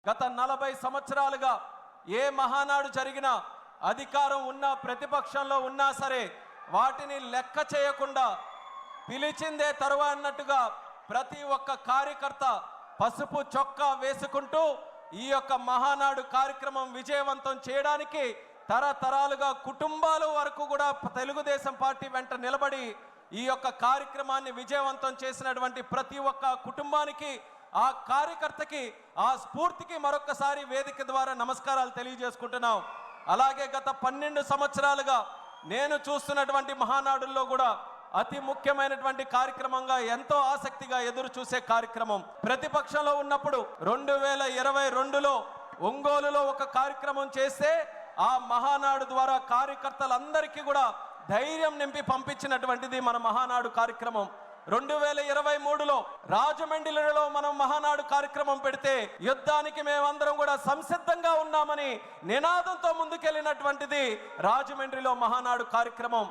గత 40 సంవత్సరాలుగా ఏ మహానాడు జరిగినా అధికారం ఉన్నా ప్రతిపక్షంలో ఉన్నా సరే వాటిని లెక్క చేయకుండా పిలిచిందే తరువా అన్నట్టుగా ప్రతి ఒక్క కార్యకర్త పసుపు చొక్కా వేసుకుంటూ ఈ యొక్క మహానాడు కార్యక్రమం విజయవంతం చేయడానికి తరతరాలుగా కుటుంబాల వరకు కూడా తెలుగుదేశం పార్టీ వెంట నిలబడి ఈ యొక్క కార్యక్రమాన్ని విజయవంతం చేసినటువంటి ప్రతి ఒక్క కుటుంబానికి ఆ కార్యకర్తకి ఆ స్ఫూర్తికి మరొకసారి వేదిక ద్వారా నమస్కారాలు తెలియజేసుకుంటున్నాం. అలాగే గత 12 సంవత్సరాలుగా నేను చూస్తున్నటువంటి మహానాడుల్లో కూడా అతి ముఖ్యమైనటువంటి కార్యక్రమంగా ఎంతో ఆసక్తిగా ఎదురు చూసే కార్యక్రమం ప్రతిపక్షంలో ఉన్నప్పుడు 2022లో ఒంగోలులో ఒక కార్యక్రమం చేస్తే ఆ మహానాడు ద్వారా కార్యకర్తలందరికీ కూడా ధైర్యం నింపి పంపించినటువంటిది మన మహానాడు కార్యక్రమం. 2023లో రాజమండ్రిలో మనం మహానాడు కార్యక్రమం పెడితే యుద్ధానికి మేమందరం కూడా సంసిద్ధంగా ఉన్నామని నినాదంతో ముందుకెళ్ళినటువంటిది రాజమండ్రిలో మహానాడు కార్యక్రమం.